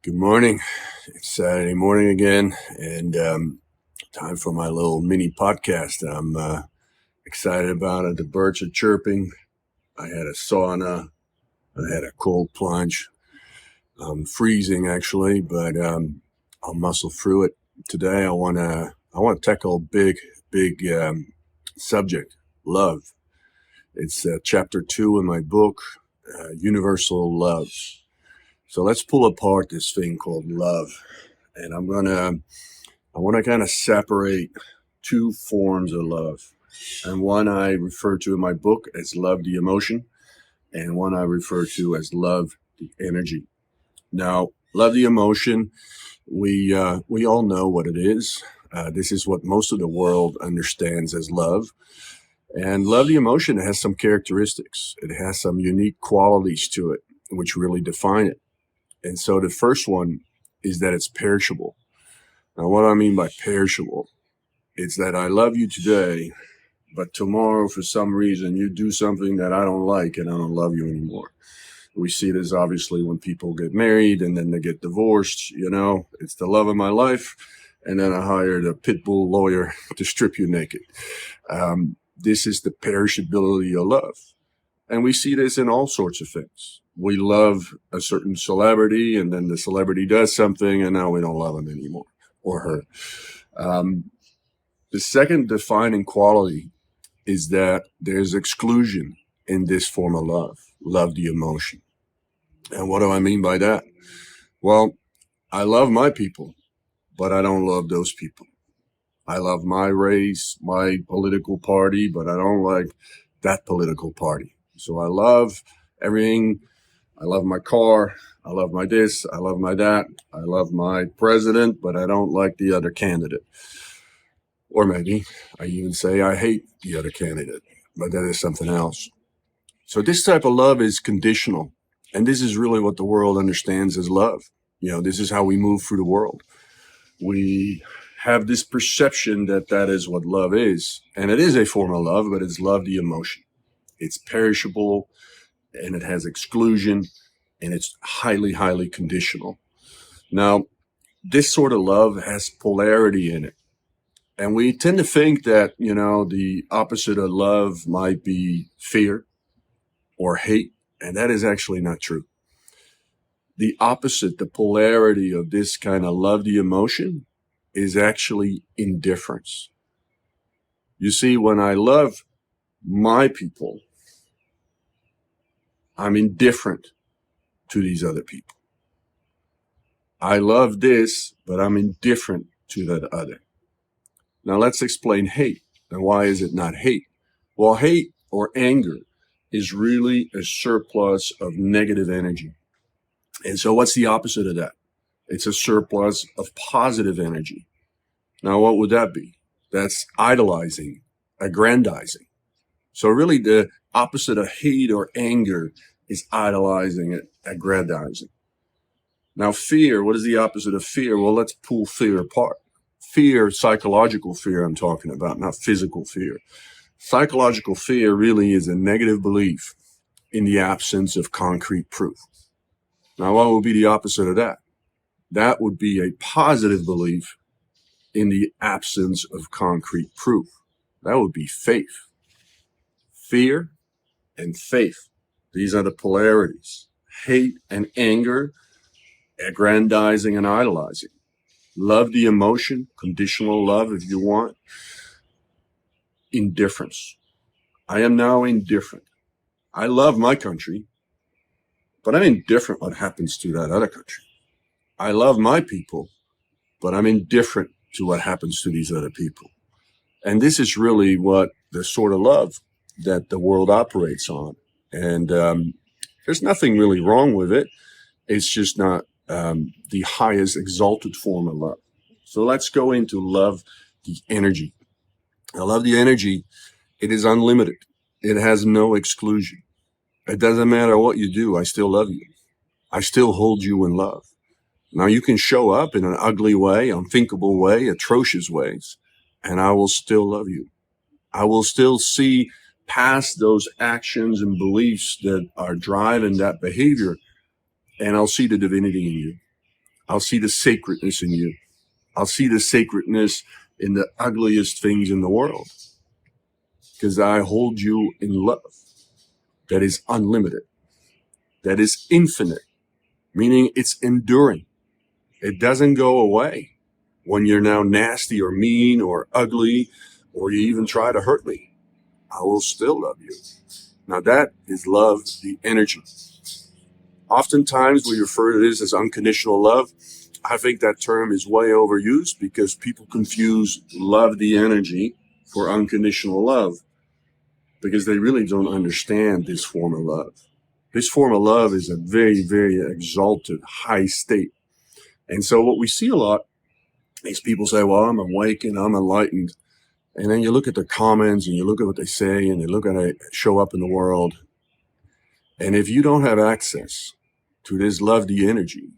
Good morning. It's Saturday morning again, and time for my little mini podcast. I'm excited about it. The birds are chirping. I had a sauna. I had a cold plunge. I'm freezing actually, but I'll muscle through it. Today, I want to tackle a big subject: love. It's chapter 2 in my book, Universal Love. So let's pull apart this thing called love. And I want to kind of separate two forms of love. And one I refer to in my book as love, the emotion, and one I refer to as love, the energy. Now, love, the emotion, we all know what it is. This is what most of the world understands as love. And love, the emotion, has some characteristics. It has some unique qualities to it, which really define it. And so the first one is that it's perishable. Now, what I mean by perishable, it's that I love you today, but tomorrow, for some reason, you do something that I don't like and I don't love you anymore. We see this obviously when people get married and then they get divorced. It's the love of my life. And then I hired a pit bull lawyer to strip you naked. This is the perishability of love. And we see this in all sorts of things. We love a certain celebrity, and then the celebrity does something, and now we don't love him anymore, or her. The second defining quality is that there's exclusion in this form of love, the emotion. And what do I mean by that? Well, I love my people, but I don't love those people. I love my race, my political party, but I don't like that political party. So I love everything. I love my car. I love my this. I love my that. I love my president, but I don't like the other candidate. Or maybe I even say I hate the other candidate, but that is something else. So this type of love is conditional. And this is really what the world understands as love. This is how we move through the world. We have this perception that that is what love is. And it is a form of love, but it's love, the emotion. It's perishable, and it has exclusion, and it's highly, highly conditional. Now, this sort of love has polarity in it. And we tend to think that, the opposite of love might be fear or hate, and that is actually not true. The opposite, the polarity of this kind of love, the emotion, is actually indifference. You see, when I love my people, I'm indifferent to these other people. I love this, but I'm indifferent to that other. Now let's explain hate. And why is it not hate? Well, hate or anger is really a surplus of negative energy. And so what's the opposite of that? It's a surplus of positive energy. Now, what would that be? That's idolizing, aggrandizing. So really the opposite of hate or anger is idolizing it, aggrandizing. Now, fear, what is the opposite of fear? Well, let's pull fear apart. Fear, psychological fear I'm talking about, not physical fear. Psychological fear really is a negative belief in the absence of concrete proof. Now, what would be the opposite of that? That would be a positive belief in the absence of concrete proof. That would be faith. Fear and faith. These are the polarities. Hate and anger, aggrandizing and idolizing. Love, the emotion, conditional love if you want. Indifference. I am now indifferent. I love my country, but I'm indifferent what happens to that other country. I love my people, but I'm indifferent to what happens to these other people. And this is really what the sort of love that the world operates on. And there's nothing really wrong with it. It's just not the highest exalted form of love. So let's go into love, the energy. I love the energy. It is unlimited. It has no exclusion. It doesn't matter what you do. I still love you. I still hold you in love. Now you can show up in an ugly way, unthinkable way, atrocious ways, and I will still love you. I will still see past those actions and beliefs that are driving that behavior, and I'll see the divinity in you. I'll see the sacredness in you. I'll see the sacredness in the ugliest things in the world, because I hold you in love that is unlimited, that is infinite, meaning it's enduring. It doesn't go away when you're now nasty or mean or ugly, or you even try to hurt me. I will still love you. Now that is love, the energy. Oftentimes we refer to this as unconditional love. I think that term is way overused because people confuse love, the energy, for unconditional love, because they really don't understand this form of love. This form of love is a very, very exalted, high state. And so what we see a lot is people say, well, I'm awakened, I'm enlightened. And then you look at their comments and you look at what they say and they look at it show up in the world. And if you don't have access to this love, the energy,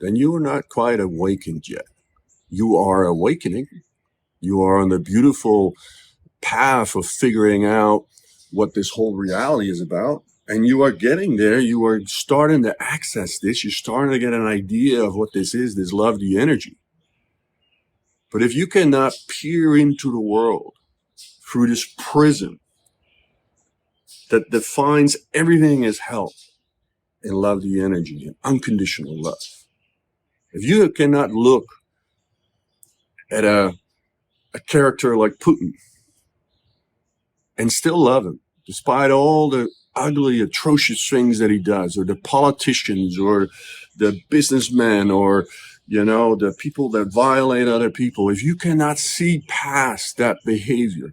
then you are not quite awakened yet. You are awakening. You are on the beautiful path of figuring out what this whole reality is about. And you are getting there. You are starting to access this. You're starting to get an idea of what this is, this love, the energy. But if you cannot peer into the world through this prism that defines everything as hell in love, the energy, and unconditional love, if you cannot look at a character like Putin and still love him, despite all the ugly, atrocious things that he does, or the politicians, or the businessmen, or, the people that violate other people, if you cannot see past that behavior,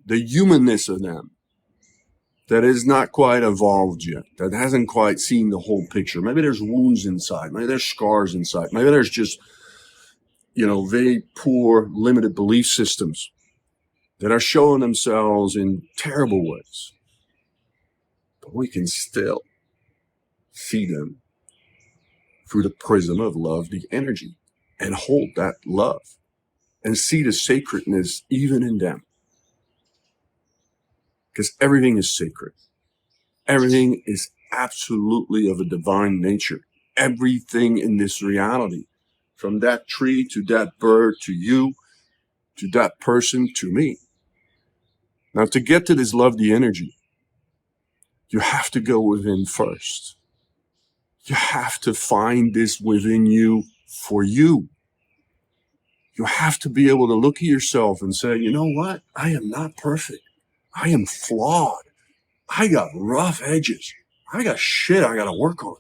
the humanness of them, that is not quite evolved yet, that hasn't quite seen the whole picture. Maybe there's wounds inside, maybe there's scars inside, maybe there's just, very poor, limited belief systems that are showing themselves in terrible ways. But we can still see them through the prism of love, the energy, and hold that love and see the sacredness even in them. Because everything is sacred. Everything is absolutely of a divine nature. Everything in this reality, from that tree to that bird to you, to that person, to me. Now, to get to this love, the energy, you have to go within first. You have to find this within you for you. You have to be able to look at yourself and say, you know what? I am not perfect. I am flawed. I got rough edges. I got shit I got to work on.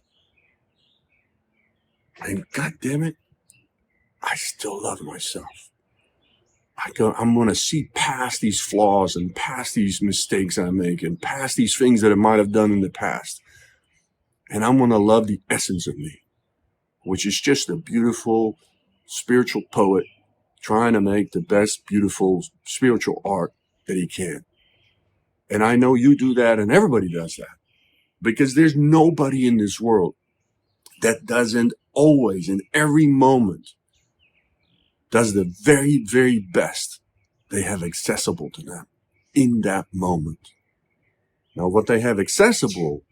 And God damn it, I still love myself. I'm going to see past these flaws and past these mistakes I make and past these things that I might have done in the past. And I'm going to love the essence of me, which is just a beautiful spiritual poet trying to make the best beautiful spiritual art that he can. And I know you do that, and everybody does that, because there's nobody in this world that doesn't always, in every moment, does the very, very best they have accessible to them in that moment. Now, what they have accessible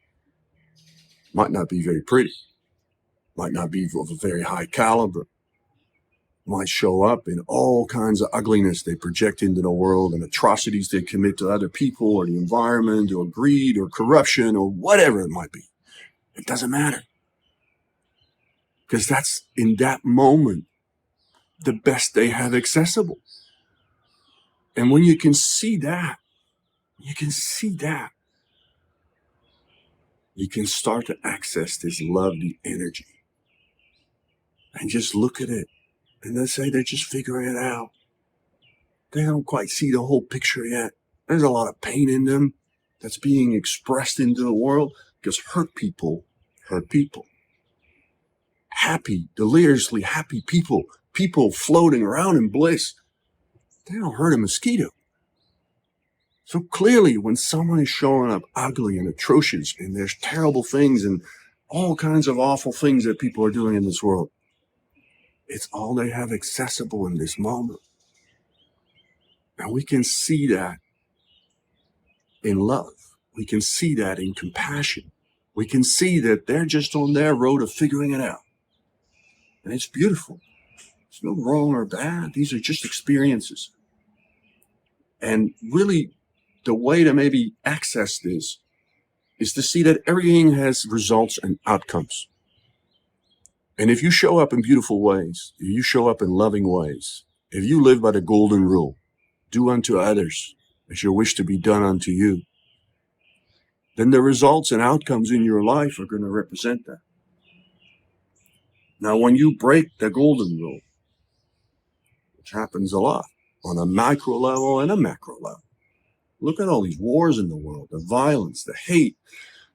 might not be very pretty, might not be of a very high caliber, might show up in all kinds of ugliness they project into the world and atrocities they commit to other people or the environment or greed or corruption or whatever it might be. It doesn't matter. Because that's in that moment the best they have accessible. And when you can see that, you can start to access this love, the energy. And just look at it. And they say they're just figuring it out. They don't quite see the whole picture yet. There's a lot of pain in them that's being expressed into the world, because hurt people hurt people. Happy, deliriously happy people floating around in bliss, they don't hurt a mosquito. So clearly, when someone is showing up ugly and atrocious, and there's terrible things and all kinds of awful things that people are doing in this world, it's all they have accessible in this moment. And we can see that in love. We can see that in compassion. We can see that they're just on their road of figuring it out. And it's beautiful. There's no wrong or bad. These are just experiences. And really, the way to maybe access this is to see that everything has results and outcomes. And if you show up in beautiful ways, if you show up in loving ways, if you live by the golden rule, do unto others as you wish to be done unto you, then the results and outcomes in your life are going to represent that. Now, when you break the golden rule, which happens a lot on a micro level and a macro level, look at all these wars in the world, the violence, the hate,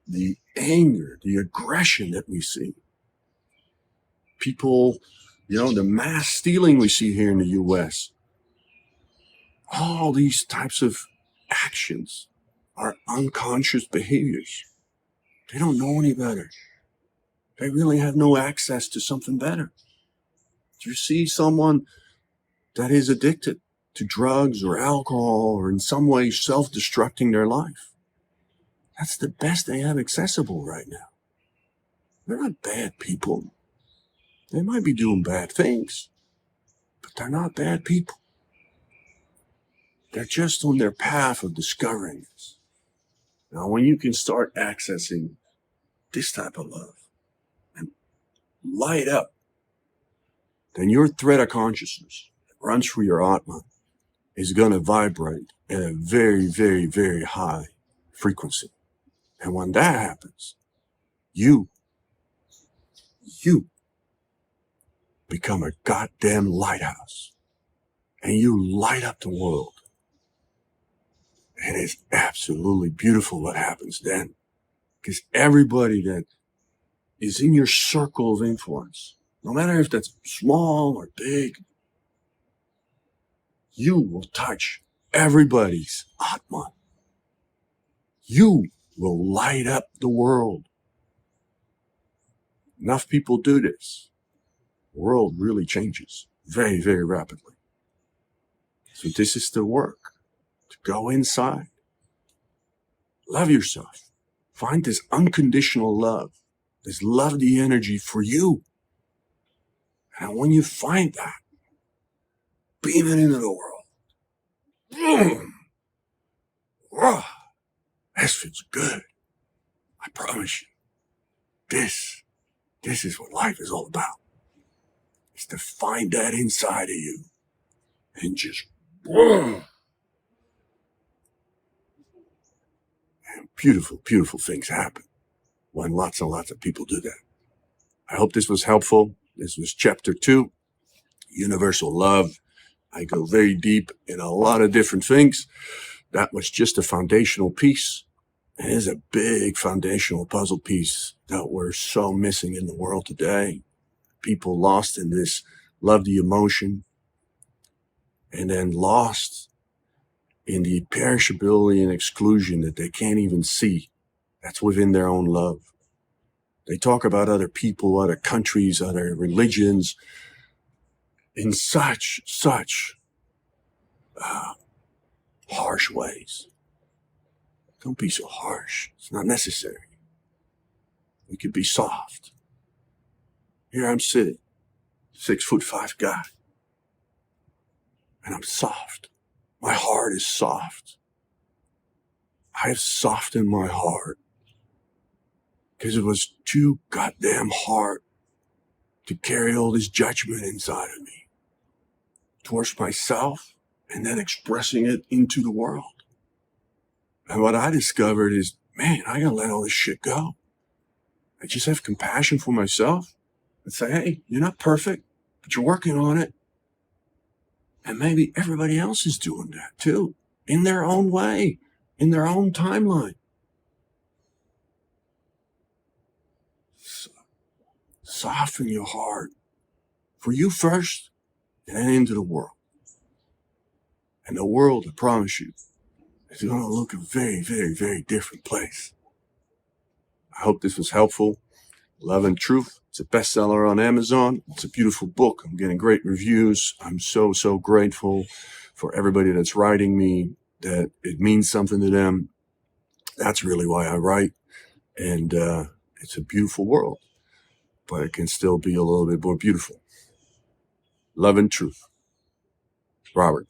the anger, the aggression that we see. People, the mass stealing we see here in the U.S. All these types of actions are unconscious behaviors. They don't know any better. They really have no access to something better. Do you see someone that is addicted to drugs or alcohol or in some way self-destructing their life? That's the best they have accessible right now. They're not bad people. They might be doing bad things, but they're not bad people. They're just on their path of discovering this. Now, when you can start accessing this type of love and light up, then your thread of consciousness that runs through your Atma is going to vibrate at a very, very, very high frequency. And when that happens, you become a goddamn lighthouse. And you light up the world. And it's absolutely beautiful what happens then. Because everybody that is in your circle of influence, no matter if that's small or big, you will touch everybody's Atman. You will light up the world. Enough people do this. The world really changes very, very rapidly. So this is the work. To go inside. Love yourself. Find this unconditional love. This lovely energy for you. And when you find that, beam it into the world. Boom! Whoa! This feels good. I promise you. This is what life is all about. It's to find that inside of you. And just boom! And beautiful, beautiful things happen when lots and lots of people do that. I hope this was helpful. This was chapter 2, Universal Love. I go very deep in a lot of different things. That was just a foundational piece. It is a big foundational puzzle piece that we're so missing in the world today. People lost in this love the emotion and then lost in the perishability and exclusion that they can't even see. That's within their own love. They talk about other people, other countries, other religions in such harsh ways. Don't be so harsh. It's not necessary. We could be soft. Here I'm sitting, 6'5" guy, and I'm soft. My heart is soft. I have softened my heart because it was too goddamn hard to carry all this judgment inside of me towards myself and then expressing it into the world. And what I discovered is, man, I gotta let all this shit go. I just have compassion for myself and say, hey, you're not perfect, but you're working on it. And maybe everybody else is doing that too, in their own way, in their own timeline. So, soften your heart for you first and then into the world. And the world, I promise you, is going to look a very, very, very different place. I hope this was helpful. Love and Truth. It's a bestseller on Amazon. It's a beautiful book. I'm getting great reviews. I'm so, so grateful for everybody that's writing me, that it means something to them. That's really why I write. And it's a beautiful world. but it can still be a little bit more beautiful. Love and truth. Robert.